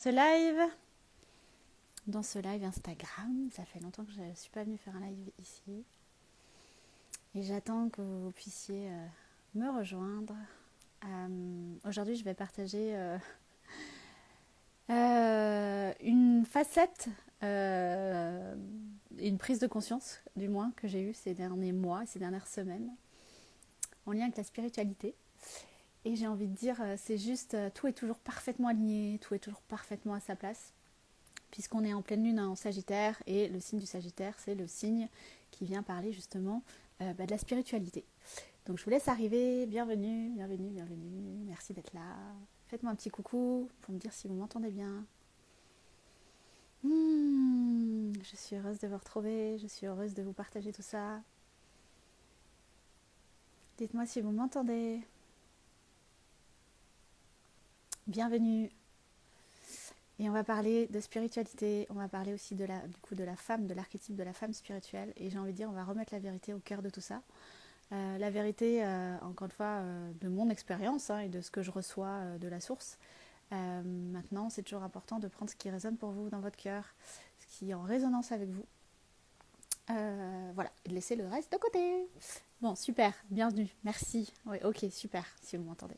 ce live, dans ce live Instagram. Ça fait longtemps que je ne suis pas venue faire un live ici. Et j'attends que vous puissiez me rejoindre. Aujourd'hui, je vais partager une facette, une prise de conscience, du moins, que j'ai eue ces derniers mois, ces dernières semaines, en lien avec la spiritualité. Et j'ai envie de dire, c'est juste, tout est toujours parfaitement aligné, tout est toujours parfaitement à sa place, puisqu'on est en pleine lune en Sagittaire, et le signe du Sagittaire, c'est le signe qui vient parler justement de la spiritualité. Donc je vous laisse arriver, bienvenue, bienvenue, bienvenue, merci d'être là. Faites-moi un petit coucou pour me dire si vous m'entendez bien. Je suis heureuse de vous retrouver, je suis heureuse de vous partager tout ça. Dites-moi si vous m'entendez. Bienvenue. Et on va parler de spiritualité, on va parler aussi de la femme, de l'archétype de la femme spirituelle. Et j'ai envie de dire, on va remettre la vérité au cœur de tout ça. La vérité, encore une fois, de mon expérience et de ce que je reçois de la source. Maintenant, c'est toujours important de prendre ce qui résonne pour vous dans votre cœur, ce qui est en résonance avec vous. Voilà, et de laisser le reste de côté. Bon, super, bienvenue, merci. Oui, ok, super, si vous m'entendez.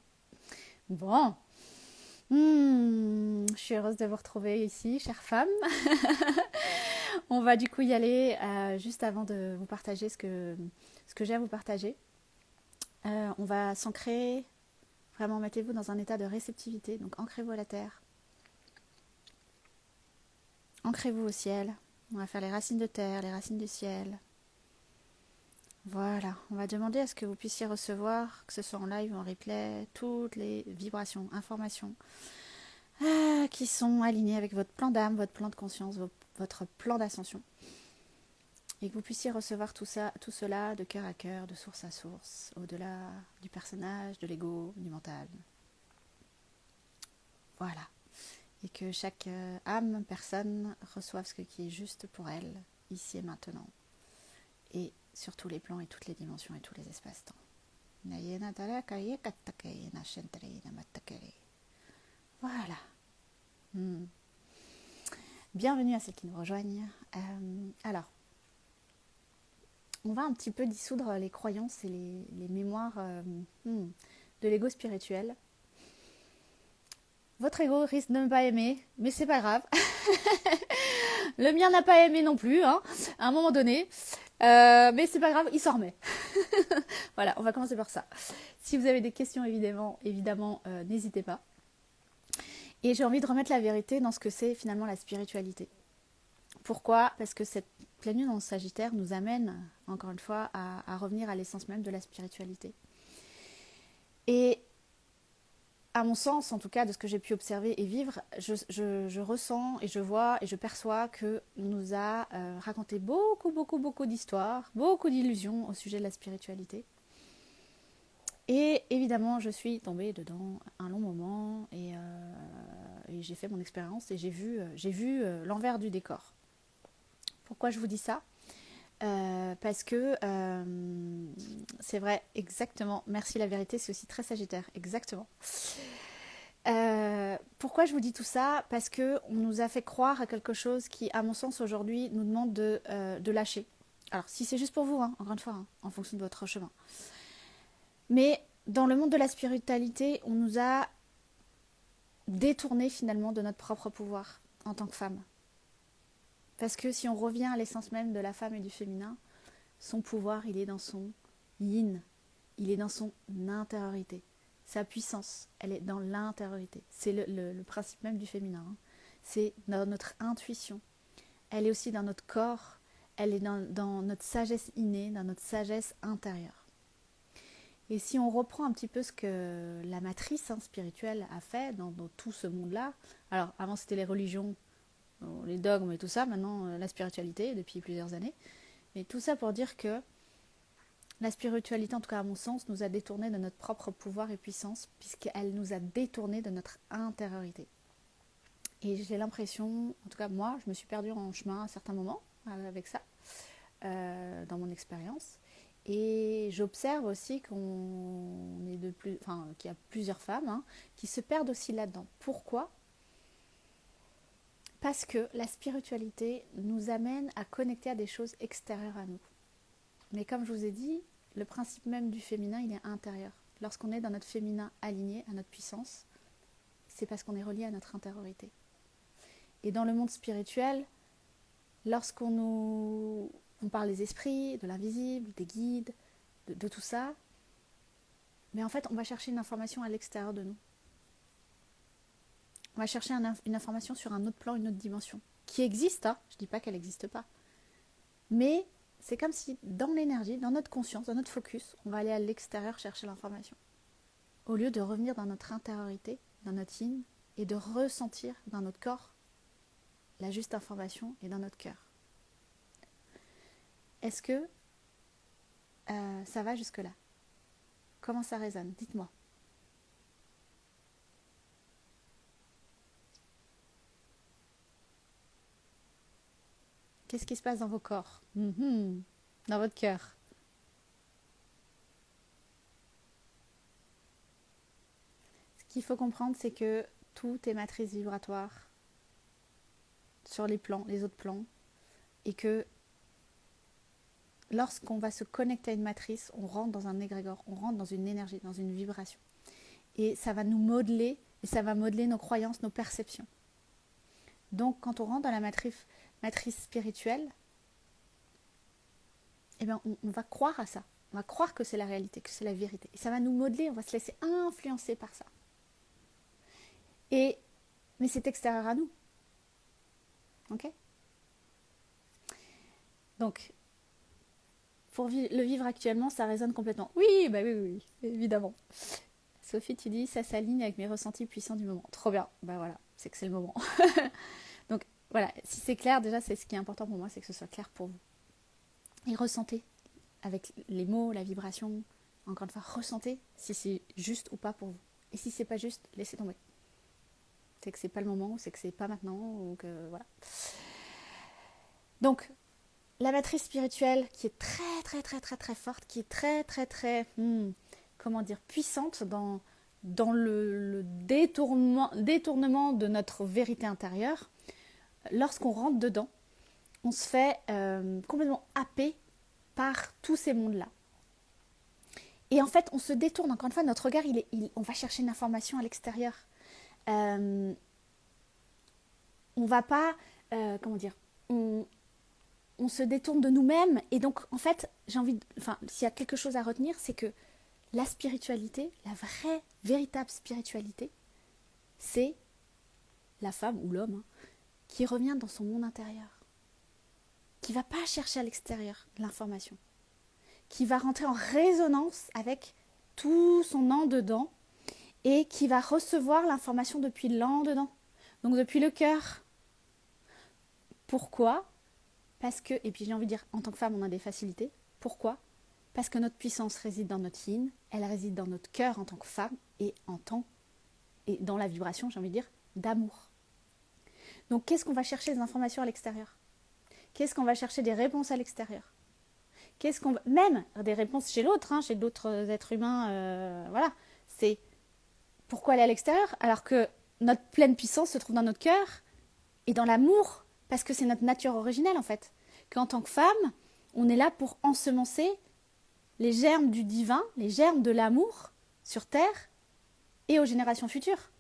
Bon, je suis heureuse de vous retrouver ici, chère femme. On va du coup y aller juste avant de vous partager ce que j'ai à vous partager. On va s'ancrer, vraiment mettez-vous dans un état de réceptivité, donc ancrez-vous à la terre. Ancrez-vous au ciel. On va faire les racines de terre, les racines du ciel. Voilà, on va demander à ce que vous puissiez recevoir, que ce soit en live ou en replay, toutes les vibrations, informations qui sont alignées avec votre plan d'âme, votre plan de conscience, votre plan d'ascension. Et que vous puissiez recevoir tout cela de cœur à cœur, de source à source, au-delà du personnage, de l'ego, du mental. Voilà. Et que chaque âme, personne, reçoive ce qui est juste pour elle, ici et maintenant. Et sur tous les plans et toutes les dimensions et tous les espaces-temps. Voilà. Bienvenue à ceux qui nous rejoignent. Alors, on va un petit peu dissoudre les croyances et les mémoires de l'ego spirituel. Votre ego risque de ne pas aimer, mais c'est pas grave. Le mien n'a pas aimé non plus, à un moment donné. Mais c'est pas grave, il s'en remet. Voilà, on va commencer par ça. Si vous avez des questions, évidemment, n'hésitez pas. Et j'ai envie de remettre la vérité dans ce que c'est finalement la spiritualité. Pourquoi ? Parce que cette pleine lune en Sagittaire nous amène, encore une fois, à revenir à l'essence même de la spiritualité. Et à mon sens, en tout cas, de ce que j'ai pu observer et vivre, je ressens et je vois et je perçois qu'on nous a raconté beaucoup d'histoires, beaucoup d'illusions au sujet de la spiritualité. Et évidemment, je suis tombée dedans un long moment et j'ai fait mon expérience et j'ai vu l'envers du décor. Pourquoi je vous dis ça ? Parce que c'est vrai, exactement. Merci, la vérité, c'est aussi très sagittaire, exactement. Pourquoi je vous dis tout ça ? Parce qu'on nous a fait croire à quelque chose qui, à mon sens, aujourd'hui, nous demande de lâcher. Alors, si c'est juste pour vous, encore une fois, en fonction de votre chemin. Mais dans le monde de la spiritualité, on nous a détourné finalement de notre propre pouvoir en tant que femme. Parce que si on revient à l'essence même de la femme et du féminin, son pouvoir, il est dans son yin, il est dans son intériorité. Sa puissance, elle est dans l'intériorité. C'est le principe même du féminin. C'est dans notre intuition. Elle est aussi dans notre corps, elle est dans notre sagesse innée, dans notre sagesse intérieure. Et si on reprend un petit peu ce que la matrice spirituelle a fait dans tout ce monde-là, alors avant c'était les religions, les dogmes et tout ça, maintenant la spiritualité depuis plusieurs années, mais tout ça pour dire que la spiritualité, en tout cas à mon sens, nous a détournés de notre propre pouvoir et puissance, puisqu'elle nous a détournés de notre intériorité. Et j'ai l'impression, en tout cas moi, je me suis perdue en chemin à certains moments avec ça, dans mon expérience. Et j'observe aussi qu'il y a plusieurs femmes qui se perdent aussi là-dedans. Pourquoi ? Parce que la spiritualité nous amène à connecter à des choses extérieures à nous. Mais comme je vous ai dit, le principe même du féminin, il est intérieur. Lorsqu'on est dans notre féminin aligné à notre puissance, c'est parce qu'on est relié à notre intériorité. Et dans le monde spirituel, on parle des esprits, de l'invisible, des guides, de tout ça, mais en fait, on va chercher une information à l'extérieur de nous. On va chercher une information sur un autre plan, une autre dimension, qui existe, hein. Je ne dis pas qu'elle n'existe pas. Mais c'est comme si dans l'énergie, dans notre conscience, dans notre focus, on va aller à l'extérieur chercher l'information. Au lieu de revenir dans notre intériorité, dans notre yin, et de ressentir dans notre corps la juste information et dans notre cœur. Est-ce que ça va jusque-là? Comment ça résonne? Dites-moi. Qu'est-ce qui se passe dans vos corps? Dans votre cœur? Ce qu'il faut comprendre, c'est que tout est matrice vibratoire sur les plans, les autres plans, et que lorsqu'on va se connecter à une matrice, on rentre dans un égrégore, on rentre dans une énergie, dans une vibration. Et ça va nous modeler, et ça va modeler nos croyances, nos perceptions. Donc quand on rentre dans la matrice spirituelle, eh bien, on va croire à ça. On va croire que c'est la réalité, que c'est la vérité. Et ça va nous modeler, on va se laisser influencer par ça. Mais c'est extérieur à nous. Ok? Donc, pour le vivre actuellement, ça résonne complètement. Oui, bah oui, évidemment. Sophie, tu dis, ça s'aligne avec mes ressentis puissants du moment. Trop bien. Bah voilà, c'est que c'est le moment. Donc, voilà, si c'est clair, déjà, c'est ce qui est important pour moi, c'est que ce soit clair pour vous. Et ressentez, avec les mots, la vibration, encore une fois, ressentez si c'est juste ou pas pour vous. Et si c'est pas juste, laissez tomber. C'est que c'est pas le moment, ou c'est que c'est pas maintenant, ou que voilà. Donc, la matrice spirituelle qui est très forte, qui est très comment dire, puissante dans le détournement de notre vérité intérieure. Lorsqu'on rentre dedans, on se fait complètement happer par tous ces mondes-là. Et en fait, on se détourne. Encore une fois, notre regard, on va chercher une information à l'extérieur. On va pas, comment dire, on se détourne de nous-mêmes. Et donc, en fait, s'il y a quelque chose à retenir, c'est que la spiritualité, la vraie, véritable spiritualité, c'est la femme ou l'homme qui revient dans son monde intérieur, qui ne va pas chercher à l'extérieur l'information, qui va rentrer en résonance avec tout son en-dedans et qui va recevoir l'information depuis l'en-dedans, donc depuis le cœur. Pourquoi ? Parce que, et puis j'ai envie de dire, en tant que femme, on a des facilités. Pourquoi ? Parce que notre puissance réside dans notre yin, elle réside dans notre cœur en tant que femme et dans la vibration, j'ai envie de dire, d'amour. Donc qu'est-ce qu'on va chercher des informations à l'extérieur ? Qu'est-ce qu'on va chercher des réponses à l'extérieur ? Même des réponses chez l'autre, chez d'autres êtres humains, voilà. C'est pourquoi aller à l'extérieur alors que notre pleine puissance se trouve dans notre cœur et dans l'amour, parce que c'est notre nature originelle en fait. Qu'en tant que femme, on est là pour ensemencer les germes du divin, les germes de l'amour sur Terre et aux générations futures.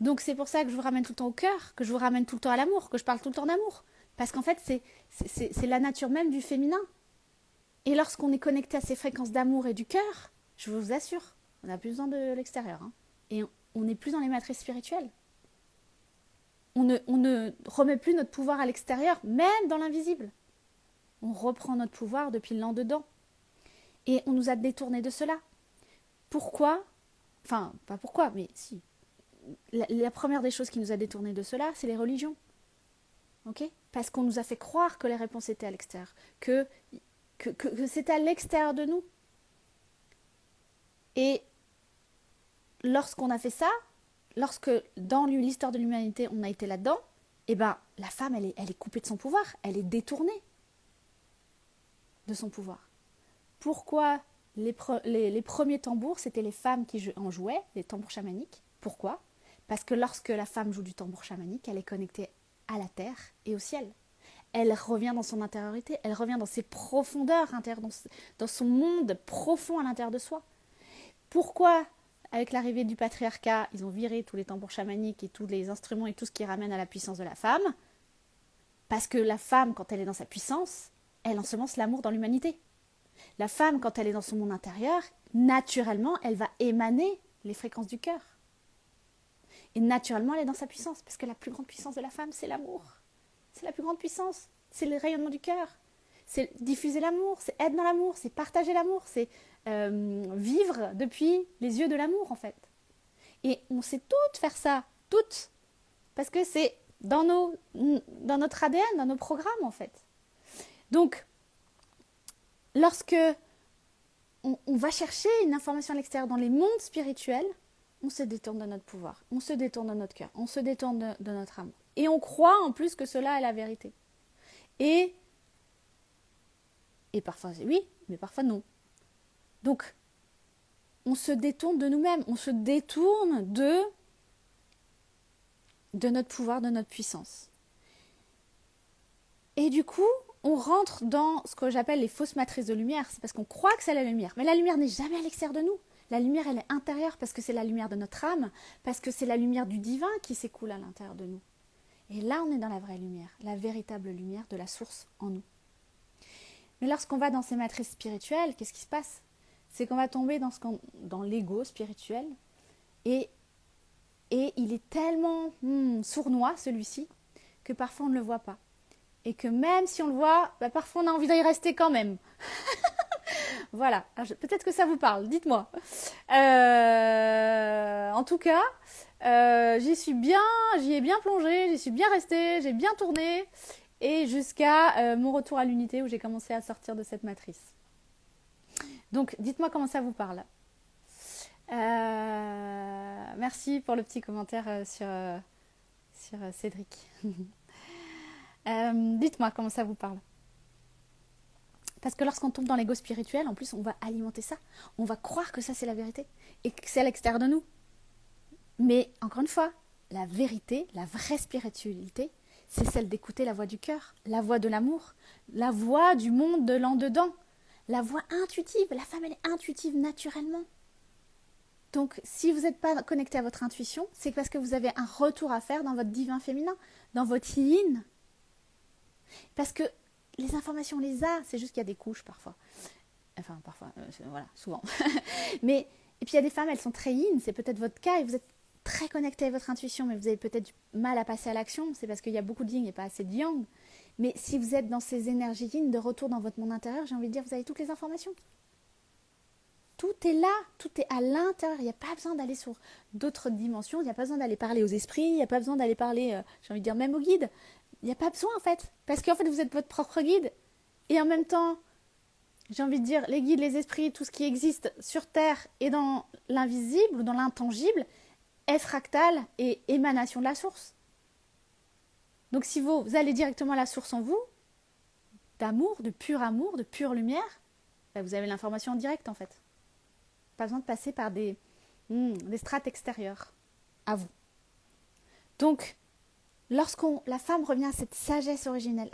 Donc c'est pour ça que je vous ramène tout le temps au cœur, que je vous ramène tout le temps à l'amour, que je parle tout le temps d'amour. Parce qu'en fait, c'est la nature même du féminin. Et lorsqu'on est connecté à ces fréquences d'amour et du cœur, je vous assure, on n'a plus besoin de l'extérieur. Et on n'est plus dans les matrices spirituelles. On ne remet plus notre pouvoir à l'extérieur, même dans l'invisible. On reprend notre pouvoir depuis l'en-dedans. Et on nous a détournés de cela. Pourquoi ? Enfin, pas pourquoi, mais si. La première des choses qui nous a détournés de cela, c'est les religions. Ok ? Parce qu'on nous a fait croire que les réponses étaient à l'extérieur, que c'était à l'extérieur de nous. Et lorsqu'on a fait ça, lorsque dans l'histoire de l'humanité, on a été là-dedans, eh ben, la femme, elle est coupée de son pouvoir, elle est détournée de son pouvoir. Pourquoi les premiers tambours, c'était les femmes qui en jouaient, les tambours chamaniques ? Pourquoi ? Parce que lorsque la femme joue du tambour chamanique, elle est connectée à la terre et au ciel. Elle revient dans son intériorité, elle revient dans ses profondeurs intérieures, dans son monde profond à l'intérieur de soi. Pourquoi, avec l'arrivée du patriarcat, ils ont viré tous les tambours chamaniques et tous les instruments et tout ce qui ramène à la puissance de la femme? Parce que la femme, quand elle est dans sa puissance, elle ensemence l'amour dans l'humanité. La femme, quand elle est dans son monde intérieur, naturellement, elle va émaner les fréquences du cœur. Et naturellement, elle est dans sa puissance, parce que la plus grande puissance de la femme, c'est l'amour. C'est la plus grande puissance, c'est le rayonnement du cœur. C'est diffuser l'amour, c'est être dans l'amour, c'est partager l'amour, c'est vivre depuis les yeux de l'amour, en fait. Et on sait toutes faire ça, toutes, parce que c'est dans notre ADN, dans nos programmes, en fait. Donc, lorsque on va chercher une information à l'extérieur dans les mondes spirituels, on se détourne de notre pouvoir, on se détourne de notre cœur, on se détourne de notre amour. Et on croit en plus que cela est la vérité. Et parfois c'est oui, mais parfois non. Donc, on se détourne de nous-mêmes, on se détourne de notre pouvoir, de notre puissance. Et du coup, on rentre dans ce que j'appelle les fausses matrices de lumière. C'est parce qu'on croit que c'est la lumière. Mais la lumière n'est jamais à l'extérieur de nous. La lumière, elle est intérieure parce que c'est la lumière de notre âme, parce que c'est la lumière du divin qui s'écoule à l'intérieur de nous. Et là, on est dans la vraie lumière, la véritable lumière de la source en nous. Mais lorsqu'on va dans ces matrices spirituelles, qu'est-ce qui se passe? C'est qu'on va tomber dans l'ego spirituel et il est tellement sournois, celui-ci, que parfois on ne le voit pas. Et que même si on le voit, parfois on a envie d'y rester quand même. Voilà, peut-être que ça vous parle, dites-moi. En tout cas, j'y ai bien plongé, j'y suis bien restée, j'ai bien tourné, et jusqu'à mon retour à l'unité où j'ai commencé à sortir de cette matrice. Donc, dites-moi comment ça vous parle. Merci pour le petit commentaire sur Cédric. Dites-moi comment ça vous parle. Parce que lorsqu'on tombe dans l'ego spirituel, en plus, on va alimenter ça. On va croire que ça, c'est la vérité et que c'est à l'extérieur de nous. Mais, encore une fois, la vérité, la vraie spiritualité, c'est celle d'écouter la voix du cœur, la voix de l'amour, la voix du monde de l'en-dedans, la voix intuitive. La femme, elle est intuitive naturellement. Donc, si vous n'êtes pas connecté à votre intuition, c'est parce que vous avez un retour à faire dans votre divin féminin, dans votre yin. Parce que les informations, on les a, c'est juste qu'il y a des couches parfois. Enfin, parfois, voilà, souvent. Et puis il y a des femmes, elles sont très yin, c'est peut-être votre cas, et vous êtes très connecté à votre intuition, mais vous avez peut-être du mal à passer à l'action, c'est parce qu'il y a beaucoup de yin et pas assez de yang. Mais si vous êtes dans ces énergies yin de retour dans votre monde intérieur, j'ai envie de dire, vous avez toutes les informations. Tout est là, tout est à l'intérieur. Il n'y a pas besoin d'aller sur d'autres dimensions, il n'y a pas besoin d'aller parler aux esprits, il n'y a pas besoin d'aller parler, j'ai envie de dire, même aux guides. Il n'y a pas besoin en fait, parce qu'en fait vous êtes votre propre guide. Et en même temps, j'ai envie de dire, les guides, les esprits, tout ce qui existe sur Terre et dans l'invisible ou dans l'intangible est fractal et émanation de la source. Donc si vous allez directement à la source en vous, d'amour, de pure lumière, vous avez l'information en direct en fait. Pas besoin de passer par des strates extérieures à vous. Donc, la femme revient à cette sagesse originelle,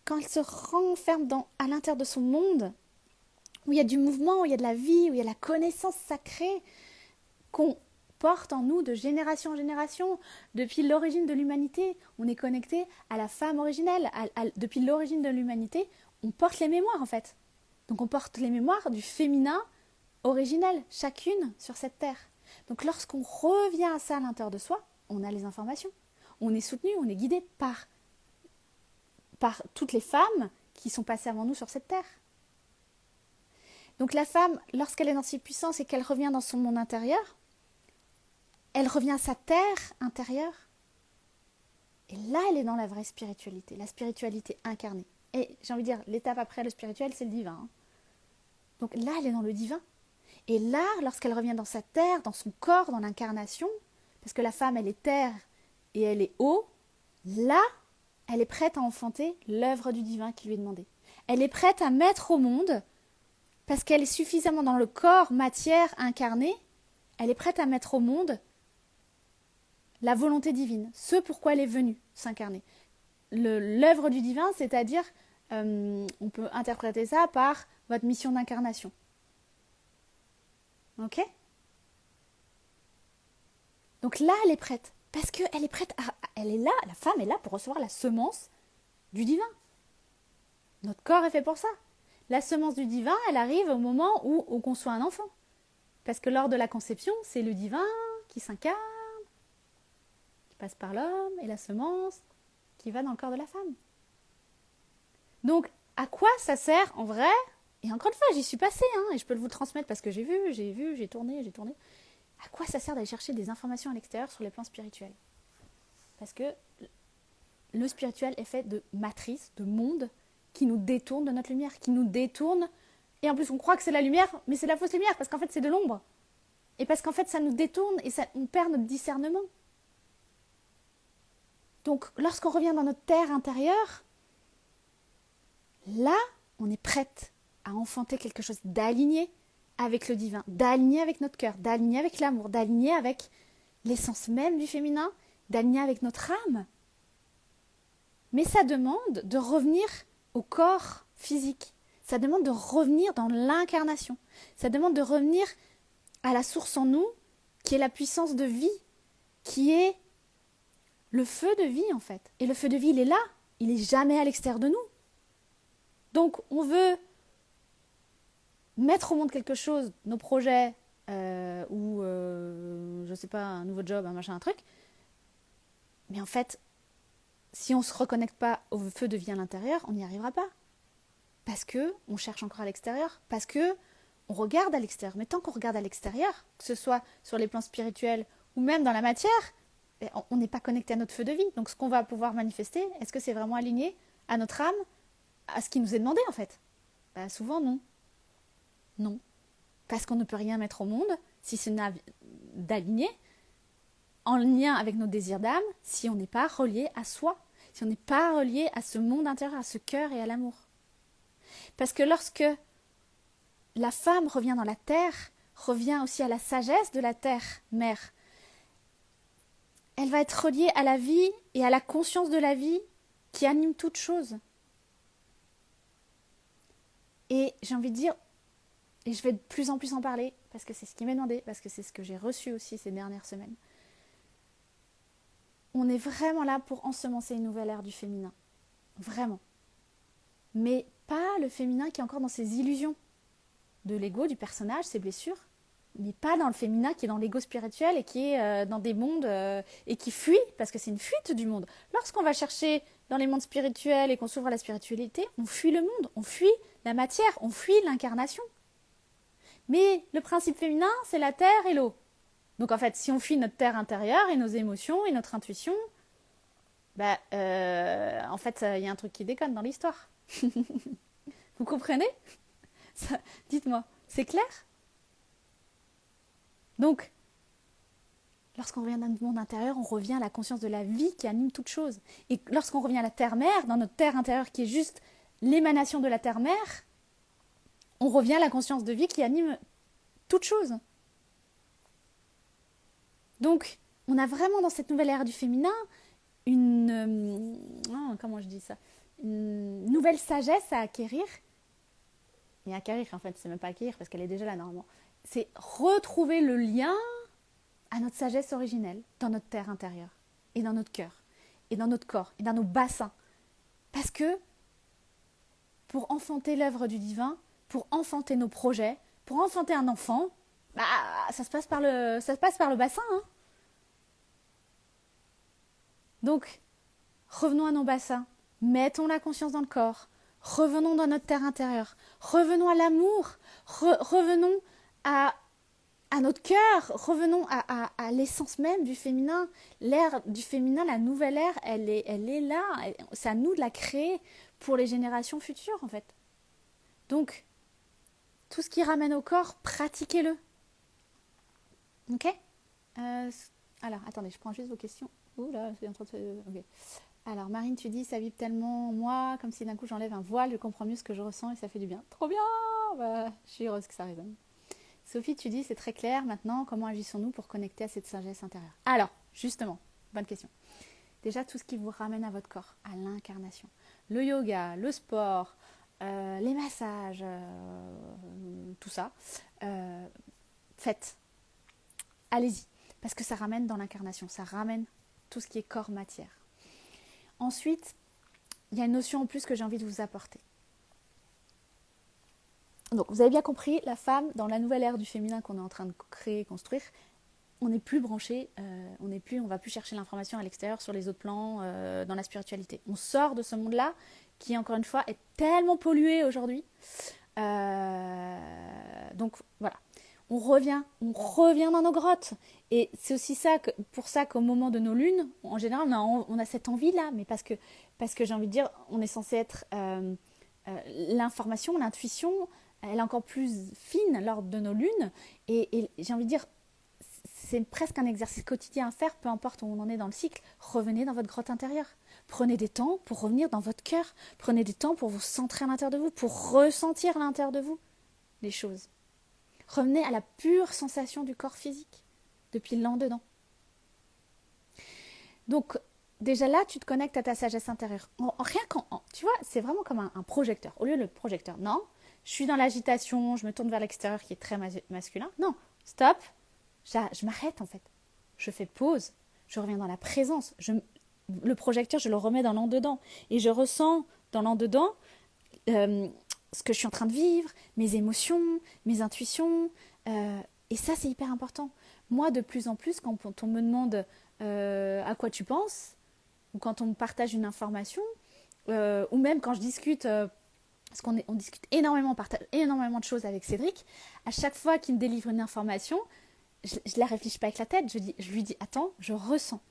quand elle se renferme à l'intérieur de son monde, où il y a du mouvement, où il y a de la vie, où il y a la connaissance sacrée qu'on porte en nous de génération en génération. Depuis l'origine de l'humanité, on est connecté à la femme originelle. Depuis l'origine de l'humanité, on porte les mémoires en fait. Donc on porte les mémoires du féminin originel, chacune sur cette terre. Donc lorsqu'on revient à ça à l'intérieur de soi, on a les informations. On est soutenu, on est guidé par toutes les femmes qui sont passées avant nous sur cette terre. Donc la femme, lorsqu'elle est dans ses puissances et qu'elle revient dans son monde intérieur, elle revient à sa terre intérieure. Et là, elle est dans la vraie spiritualité, la spiritualité incarnée. Et j'ai envie de dire, l'étape après le spirituel, c'est le divin. Hein. Donc là, elle est dans le divin. Et là, lorsqu'elle revient dans sa terre, dans son corps, dans l'incarnation, parce que la femme, elle est terre et elle est eau, là, elle est prête à enfanter l'œuvre du divin qui lui est demandée. Elle est prête à mettre au monde, parce qu'elle est suffisamment dans le corps, matière, incarnée, elle est prête à mettre au monde la volonté divine, ce pourquoi elle est venue s'incarner. L'œuvre du divin, c'est-à-dire, on peut interpréter ça par votre mission d'incarnation. Ok? Donc là, elle est prête. Parce qu'elle est prête elle est là, la femme est là pour recevoir la semence du divin. Notre corps est fait pour ça. La semence du divin, elle arrive au moment où on conçoit un enfant. Parce que lors de la conception, c'est le divin qui s'incarne, qui passe par l'homme, et la semence qui va dans le corps de la femme. Donc, à quoi ça sert en vrai? Et encore une fois, j'y suis passée, et je peux vous le transmettre parce que j'ai tourné. À quoi ça sert d'aller chercher des informations à l'extérieur sur les plans spirituels? Parce que le spirituel est fait de matrices, de mondes qui nous détournent de notre lumière, qui nous détournent. Et en plus, on croit que c'est la lumière, mais c'est la fausse lumière parce qu'en fait, c'est de l'ombre. Et parce qu'en fait, ça nous détourne et on perd notre discernement. Donc, lorsqu'on revient dans notre terre intérieure, là, on est prête à enfanter quelque chose d'aligné avec le divin, d'aligné avec notre cœur, d'aligné avec l'amour, d'aligné avec l'essence même du féminin, d'aligner avec notre âme. Mais ça demande de revenir au corps physique. Ça demande de revenir dans l'incarnation. Ça demande de revenir à la source en nous, qui est la puissance de vie, qui est le feu de vie en fait. Et le feu de vie, il est là. Il n'est jamais à l'extérieur de nous. Donc, on veut mettre au monde quelque chose, nos projets, ou, je sais pas, un nouveau job, un machin, un truc. Mais en fait, si on ne se reconnecte pas au feu de vie à l'intérieur, on n'y arrivera pas. Parce qu'on cherche encore à l'extérieur. Parce qu'on regarde à l'extérieur. Mais tant qu'on regarde à l'extérieur, que ce soit sur les plans spirituels ou même dans la matière, on n'est pas connecté à notre feu de vie. Donc ce qu'on va pouvoir manifester, est-ce que c'est vraiment aligné à notre âme, à ce qui nous est demandé en fait? Souvent non. Non. Parce qu'on ne peut rien mettre au monde si ce n'est d'aligner en lien avec nos désirs d'âme, si on n'est pas relié à soi, si on n'est pas relié à ce monde intérieur, à ce cœur et à l'amour. Parce que lorsque la femme revient dans la terre, revient aussi à la sagesse de la terre mère, elle va être reliée à la vie et à la conscience de la vie qui anime toute chose. Et j'ai envie de dire, et je vais de plus en plus en parler, parce que c'est ce qui m'est demandé, parce que c'est ce que j'ai reçu aussi ces dernières semaines. On est vraiment là pour ensemencer une nouvelle ère du féminin. Vraiment. Mais pas le féminin qui est encore dans ses illusions de l'ego, du personnage, ses blessures, mais pas dans le féminin qui est dans l'ego spirituel et qui est dans des mondes et qui fuit, parce que c'est une fuite du monde. Lorsqu'on va chercher dans les mondes spirituels et qu'on s'ouvre à la spiritualité, on fuit le monde, on fuit la matière, on fuit l'incarnation. Mais le principe féminin, c'est la terre et l'eau. Donc en fait, si on fuit notre terre intérieure et nos émotions et notre intuition, en fait, il y a un truc qui déconne dans l'histoire. Vous comprenez? Dites-moi, c'est clair? Donc, lorsqu'on revient dans notre monde intérieur, on revient à la conscience de la vie qui anime toute chose. Et lorsqu'on revient à la terre-mère, dans notre terre intérieure qui est juste l'émanation de la terre-mère, on revient à la conscience de vie qui anime toute chose. Donc, on a vraiment dans cette nouvelle ère du féminin une nouvelle sagesse à acquérir. Et acquérir, en fait, c'est même pas acquérir parce qu'elle est déjà là normalement. C'est retrouver le lien à notre sagesse originelle dans notre terre intérieure et dans notre cœur et dans notre corps et dans nos bassins. Parce que pour enfanter l'œuvre du divin, pour enfanter nos projets, pour enfanter un enfant, ça passe par le bassin. Donc, revenons à nos bassins, mettons la conscience dans le corps, revenons dans notre terre intérieure, revenons à l'amour, revenons à notre cœur, revenons à l'essence même du féminin. L'ère du féminin, la nouvelle ère, elle est là. C'est à nous de la créer pour les générations futures, en fait. Donc, tout ce qui ramène au corps, pratiquez-le. Ok? Alors, attendez, je prends juste vos questions. Ouh là, c'est en train de se... Ok. Alors, Marine, tu dis, ça vibre tellement moi, comme si d'un coup j'enlève un voile, je comprends mieux ce que je ressens et ça fait du bien. Trop bien! Je suis heureuse que ça résonne. Sophie, tu dis, c'est très clair maintenant, comment agissons-nous pour connecter à cette sagesse intérieure? Alors, justement, Bonne question. Déjà, tout ce qui vous ramène à votre corps, à l'incarnation. Le yoga, le sport, les massages, tout ça. Faites. Allez-y. Parce que ça ramène dans l'incarnation. Ça ramène tout ce qui est corps-matière. Ensuite, il y a une notion en plus que j'ai envie de vous apporter. Donc, vous avez bien compris, la femme, dans la nouvelle ère du féminin qu'on est en train de créer, construire, on n'est plus branché, on ne va plus chercher l'information à l'extérieur sur les autres plans, dans la spiritualité. On sort de ce monde-là qui, encore une fois, est tellement pollué aujourd'hui. Donc, voilà. On revient dans nos grottes. Et c'est aussi pour ça qu'au moment de nos lunes, en général, on a cette envie-là, mais parce que j'ai envie de dire, on est censé être... l'information, l'intuition, elle est encore plus fine lors de nos lunes. Et j'ai envie de dire, c'est presque un exercice quotidien à faire, peu importe où on en est dans le cycle. Revenez dans votre grotte intérieure. Prenez des temps pour revenir dans votre cœur. Prenez des temps pour vous centrer à l'intérieur de vous, pour ressentir à l'intérieur de vous les choses. Revenez à la pure sensation du corps physique, depuis l'en-dedans. Donc, déjà là, tu te connectes à ta sagesse intérieure. Tu vois, c'est vraiment comme un projecteur. Au lieu de le projecteur, non, je suis dans l'agitation, je me tourne vers l'extérieur qui est très masculin. Non, stop, je m'arrête en fait. Je fais pause, je reviens dans la présence. Le projecteur, je le remets dans l'en-dedans. Et je ressens dans l'en-dedans ce que je suis en train de vivre, mes émotions, mes intuitions. Et ça, c'est hyper important. Moi, de plus en plus, quand on me demande à quoi tu penses, ou quand on me partage une information, ou même quand je discute, parce on discute énormément, on partage énormément de choses avec Cédric, à chaque fois qu'il me délivre une information, je ne la réfléchis pas avec la tête, je lui dis, attends, je ressens.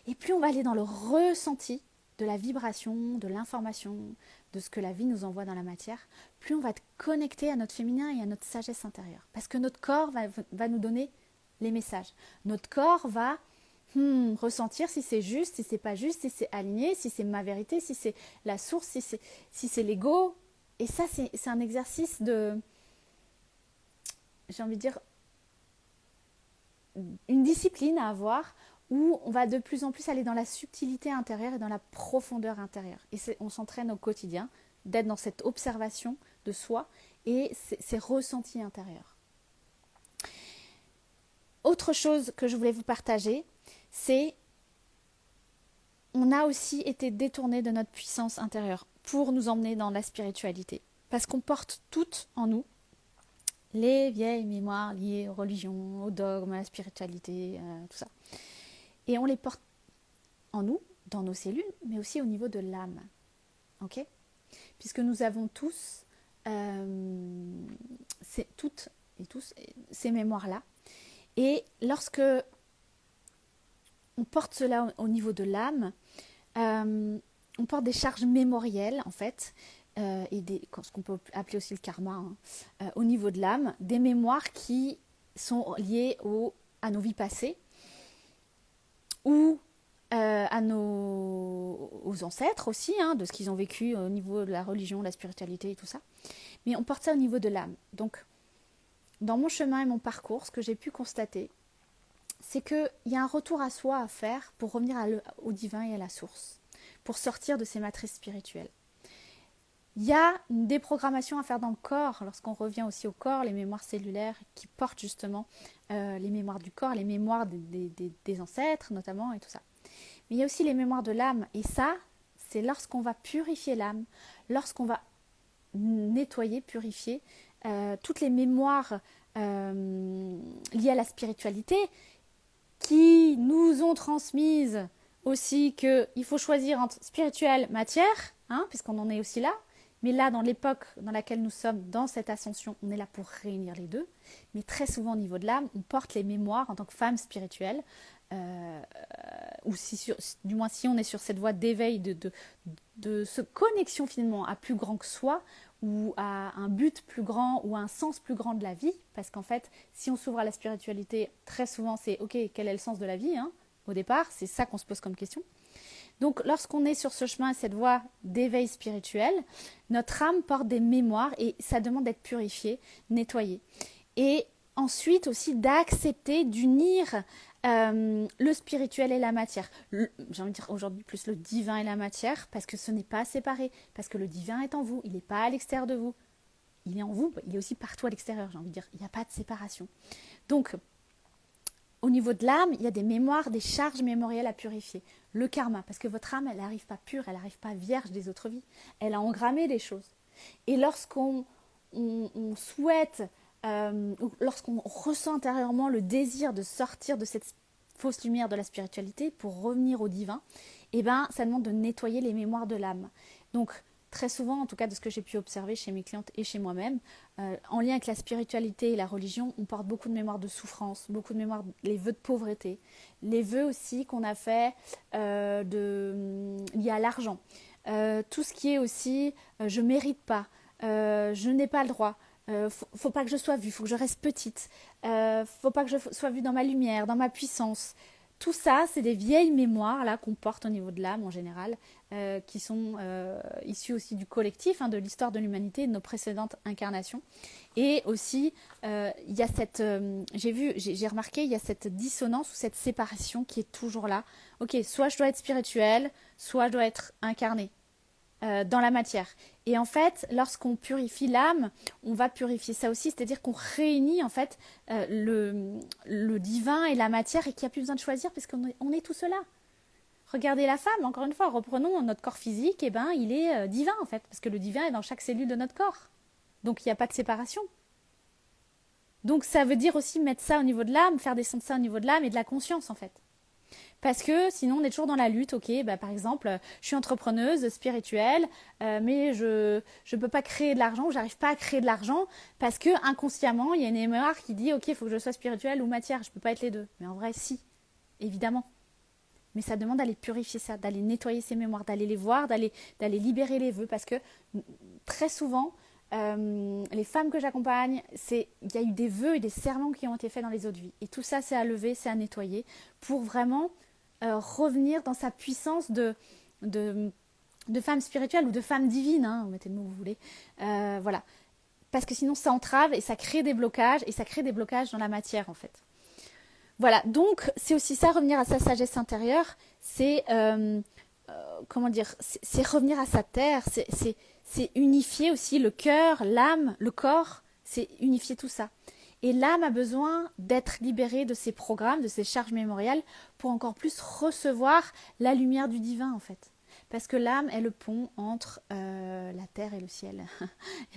Et plus on va aller dans le ressenti de la vibration, de l'information, de ce que la vie nous envoie dans la matière, plus on va être connecté à notre féminin et à notre sagesse intérieure. Parce que notre corps va nous donner les messages. Notre corps va ressentir si c'est juste, si c'est pas juste, si c'est aligné, si c'est ma vérité, si c'est la source, si c'est l'ego. Et ça, c'est un exercice de, j'ai envie de dire, une discipline à avoir où on va de plus en plus aller dans la subtilité intérieure et dans la profondeur intérieure. Et on s'entraîne au quotidien d'être dans cette observation de soi et ces ressentis intérieurs. Autre chose que je voulais vous partager, c'est on a aussi été détourné de notre puissance intérieure pour nous emmener dans la spiritualité. Parce qu'on porte toutes en nous les vieilles mémoires liées aux religions, aux dogmes, à la spiritualité, tout ça. Et on les porte en nous, dans nos cellules, mais aussi au niveau de l'âme. Ok ? Puisque nous avons tous, toutes et tous, ces mémoires-là. Et lorsque on porte cela au niveau de l'âme, on porte des charges mémorielles, en fait, et ce qu'on peut appeler aussi le karma, au niveau de l'âme, des mémoires qui sont liées à nos vies passées, ou aux ancêtres aussi, de ce qu'ils ont vécu au niveau de la religion, de la spiritualité et tout ça. Mais on porte ça au niveau de l'âme. Donc, dans mon chemin et mon parcours, ce que j'ai pu constater, c'est qu'il y a un retour à soi à faire pour revenir au divin et à la source, pour sortir de ces matrices spirituelles. Il y a une déprogrammation à faire dans le corps, lorsqu'on revient aussi au corps, les mémoires cellulaires qui portent justement les mémoires du corps, les mémoires des ancêtres notamment et tout ça. Mais il y a aussi les mémoires de l'âme, et ça, c'est lorsqu'on va purifier l'âme, lorsqu'on va nettoyer, purifier toutes les mémoires liées à la spiritualité qui nous ont transmises aussi qu'il faut choisir entre spirituel, matière, puisqu'on en est aussi là. Mais là, dans l'époque dans laquelle nous sommes, dans cette ascension, on est là pour réunir les deux. Mais très souvent, au niveau de l'âme, on porte les mémoires en tant que femme spirituelle, ou du moins si on est sur cette voie d'éveil, de ce connexion finalement à plus grand que soi, ou à un but plus grand, ou à un sens plus grand de la vie. Parce qu'en fait, si on s'ouvre à la spiritualité, très souvent, c'est « Ok, quel est le sens de la vie ?» Au départ, c'est ça qu'on se pose comme question. Donc, lorsqu'on est sur ce chemin, cette voie d'éveil spirituel, notre âme porte des mémoires et ça demande d'être purifié, nettoyé. Et ensuite aussi d'accepter, d'unir le spirituel et la matière. J'ai envie de dire aujourd'hui plus le divin et la matière, parce que ce n'est pas séparé, parce que le divin est en vous, il n'est pas à l'extérieur de vous. Il est en vous, il est aussi partout à l'extérieur, j'ai envie de dire. Il n'y a pas de séparation. Donc, au niveau de l'âme, il y a des mémoires, des charges mémorielles à purifier. Le karma, parce que votre âme, elle n'arrive pas pure, elle n'arrive pas vierge des autres vies. Elle a engrammé des choses. Et lorsqu'on souhaite, lorsqu'on ressent intérieurement le désir de sortir de cette fausse lumière de la spiritualité pour revenir au divin, eh ben, ça demande de nettoyer les mémoires de l'âme. Donc, très souvent, en tout cas de ce que j'ai pu observer chez mes clientes et chez moi-même, en lien avec la spiritualité et la religion, on porte beaucoup de mémoires de souffrance, beaucoup de mémoires, les vœux de pauvreté, les vœux aussi qu'on a fait liés à l'argent. Tout ce qui est aussi je mérite pas, je n'ai pas le droit, faut pas que je sois vue, faut que je reste petite, faut pas que je sois vue dans ma lumière, dans ma puissance. Tout ça, c'est des vieilles mémoires là qu'on porte au niveau de l'âme en général, qui sont issues aussi du collectif, de l'histoire de l'humanité, de nos précédentes incarnations. Et aussi, il y a cette, j'ai remarqué, il y a cette dissonance ou cette séparation qui est toujours là. Ok, soit je dois être spirituelle, soit je dois être incarnée dans la matière. Et en fait, lorsqu'on purifie l'âme, on va purifier ça aussi, c'est-à-dire qu'on réunit en fait le divin et la matière et qu'il n'y a plus besoin de choisir parce qu'on est tout cela. Regardez la femme, encore une fois, reprenons notre corps physique, et ben il est divin en fait, parce que le divin est dans chaque cellule de notre corps. Donc il n'y a pas de séparation. Donc ça veut dire aussi mettre ça au niveau de l'âme, faire descendre ça au niveau de l'âme et de la conscience en fait. Parce que sinon on est toujours dans la lutte, ok, par exemple, je suis entrepreneuse spirituelle, mais je ne peux pas créer de l'argent, ou j'arrive pas à créer de l'argent, parce que inconsciemment, il y a une mémoire qui dit, ok, il faut que je sois spirituelle ou matière, je ne peux pas être les deux. Mais en vrai, si, évidemment. Mais ça demande d'aller purifier ça, d'aller nettoyer ces mémoires, d'aller les voir, d'aller libérer les vœux, parce que très souvent, les femmes que j'accompagne, il y a eu des vœux et des serments qui ont été faits dans les autres vies. Et tout ça, c'est à lever, c'est à nettoyer, pour vraiment revenir dans sa puissance de femme spirituelle ou de femme divine, vous mettez le mot que vous voulez. Voilà. Parce que sinon, ça entrave et ça crée des blocages, et ça crée des blocages dans la matière, en fait. Voilà, donc c'est aussi ça, revenir à sa sagesse intérieure, c'est comment dire, c'est revenir à sa terre, c'est unifier aussi le cœur, l'âme, le corps, c'est unifier tout ça. Et l'âme a besoin d'être libérée de ses programmes, de ses charges mémorielles, pour encore plus recevoir la lumière du divin en fait. Parce que l'âme est le pont entre la terre et le ciel.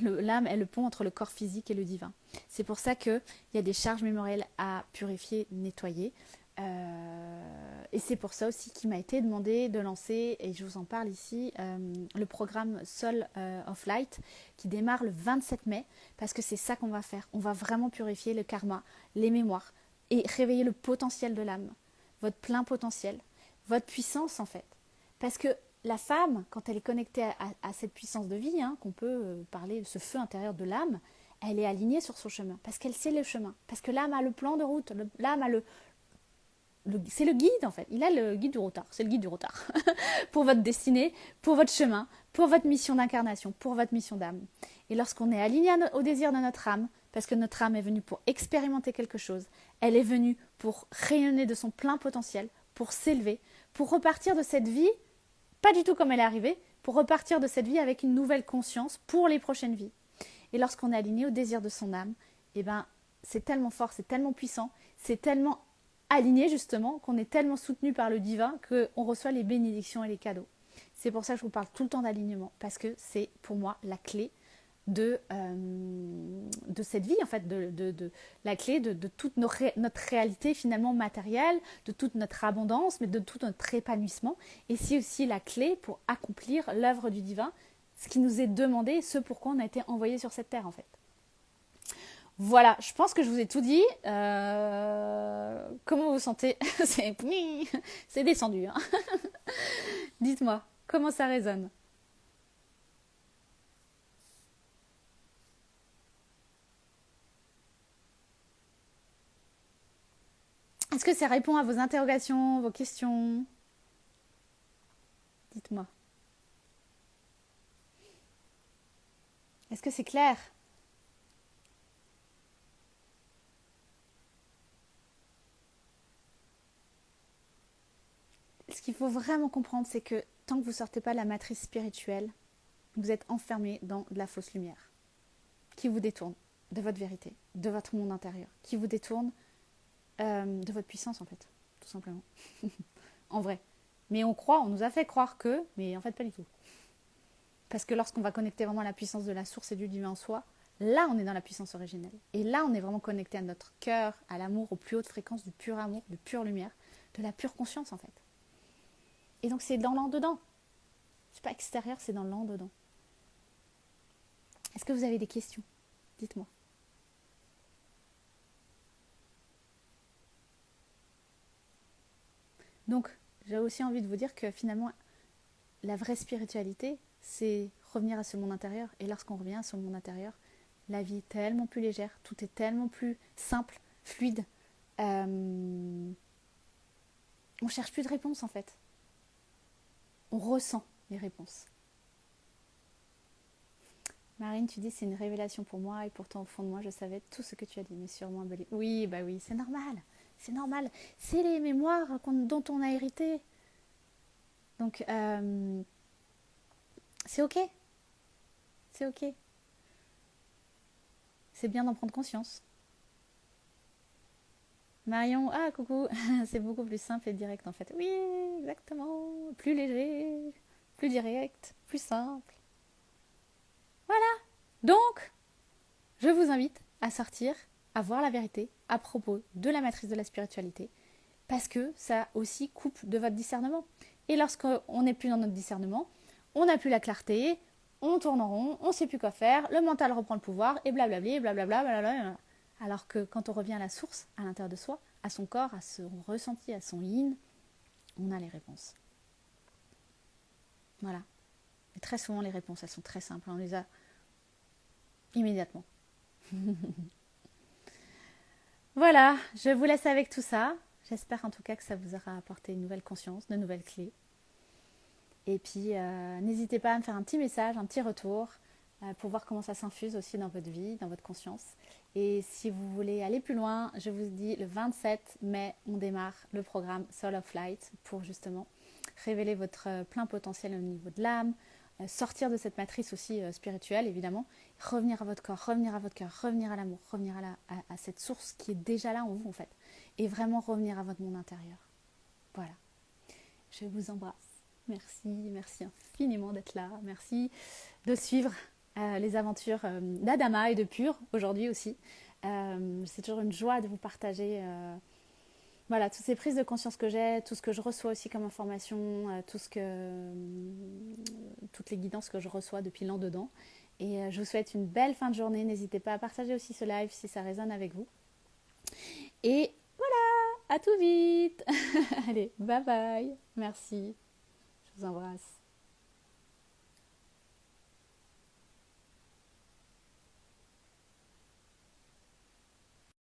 L'âme est le pont entre le corps physique et le divin. C'est pour ça qu'il y a des charges mémorielles à purifier, nettoyer. Et c'est pour ça aussi qu'il m'a été demandé de lancer, et je vous en parle ici, le programme Soul of Light qui démarre le 27 mai, parce que c'est ça qu'on va faire. On va vraiment purifier le karma, les mémoires, et réveiller le potentiel de l'âme, votre plein potentiel, votre puissance en fait. Parce que la femme, quand elle est connectée à cette puissance de vie, qu'on peut parler de ce feu intérieur de l'âme, elle est alignée sur son chemin, parce qu'elle sait le chemin, parce que l'âme a le plan de route, l'âme a c'est le guide en fait, il a le guide du routard, c'est le guide du routard, pour votre destinée, pour votre chemin, pour votre mission d'incarnation, pour votre mission d'âme. Et lorsqu'on est aligné au désir de notre âme, parce que notre âme est venue pour expérimenter quelque chose, elle est venue pour rayonner de son plein potentiel, pour s'élever, pour repartir de cette vie, pas du tout comme elle est arrivée, pour repartir de cette vie avec une nouvelle conscience pour les prochaines vies. Et lorsqu'on est aligné au désir de son âme, c'est tellement fort, c'est tellement puissant, c'est tellement aligné justement, qu'on est tellement soutenu par le divin qu'on reçoit les bénédictions et les cadeaux. C'est pour ça que je vous parle tout le temps d'alignement, parce que c'est pour moi la clé de cette vie, en fait, la clé de toute notre réalité finalement matérielle, de toute notre abondance, mais de tout notre épanouissement. Et c'est aussi la clé pour accomplir l'œuvre du divin, ce qui nous est demandé, ce pourquoi on a été envoyé sur cette terre en fait. Voilà, je pense que je vous ai tout dit. Comment vous vous sentez? C'est descendu. Dites-moi, comment ça résonne? Est-ce que ça répond à vos interrogations, vos questions? Dites-moi. Est-ce que c'est clair? qu'il faut vraiment comprendre, c'est que tant que vous ne sortez pas de la matrice spirituelle, vous êtes enfermé dans de la fausse lumière qui vous détourne de votre vérité, de votre monde intérieur, qui vous détourne de votre puissance en fait, tout simplement. En vrai. Mais on nous a fait croire que, mais en fait pas du tout. Parce que lorsqu'on va connecter vraiment à la puissance de la source et du divin en soi, là on est dans la puissance originelle. Et là on est vraiment connecté à notre cœur, à l'amour, aux plus hautes fréquences du pur amour, de pure lumière, de la pure conscience en fait. Et donc c'est dans l'en-dedans. C'est pas extérieur, c'est dans l'en-dedans. Est-ce que vous avez des questions? Dites-moi. Donc, j'ai aussi envie de vous dire que finalement, la vraie spiritualité, c'est revenir à ce monde intérieur. Et lorsqu'on revient à ce monde intérieur, la vie est tellement plus légère, tout est tellement plus simple, fluide. On cherche plus de réponses en fait. On ressent les réponses. Marine, tu dis c'est une révélation pour moi et pourtant au fond de moi je savais tout ce que tu as dit, mais sûrement embelli. Oui, bah oui, c'est normal. C'est normal. C'est les mémoires dont on a hérité. Donc, c'est ok. C'est ok. C'est bien d'en prendre conscience. Marion, ah coucou, c'est beaucoup plus simple et direct en fait. Oui, exactement. Plus léger, plus direct, plus simple. Voilà. Donc, je vous invite à sortir, à voir la vérité à propos de la matrice de la spiritualité, parce que ça aussi coupe de votre discernement. Et lorsqu'on n'est plus dans notre discernement, on n'a plus la clarté, on tourne en rond, on ne sait plus quoi faire, le mental reprend le pouvoir, et blablabla, blablabla, blablabla. Alors que quand on revient à la source, à l'intérieur de soi, à son corps, à son ressenti, à son yin, on a les réponses. Voilà. Et très souvent, les réponses, elles sont très simples. On les a immédiatement. Voilà, je vous laisse avec tout ça. J'espère en tout cas que ça vous aura apporté une nouvelle conscience, de nouvelles clés. Et puis, n'hésitez pas à me faire un petit message, un petit retour, pour voir comment ça s'infuse aussi dans votre vie, dans votre conscience. Et si vous voulez aller plus loin, je vous dis le 27 mai, on démarre le programme Soul of Light pour justement révéler votre plein potentiel au niveau de l'âme, sortir de cette matrice aussi spirituelle évidemment, revenir à votre corps, revenir à votre cœur, revenir à l'amour, revenir à cette source qui est déjà là en vous en fait, et vraiment revenir à votre monde intérieur. Voilà, je vous embrasse. Merci infiniment d'être là. Merci de suivre les aventures d'Adama et de Pure aujourd'hui aussi. C'est toujours une joie de vous partager voilà, toutes ces prises de conscience que j'ai, tout ce que je reçois aussi comme information, toutes les guidances que je reçois depuis l'an dedans. Et je vous souhaite une belle fin de journée. N'hésitez pas à partager aussi ce live si ça résonne avec vous. Et voilà, à tout vite. Allez, bye bye. Merci. Je vous embrasse.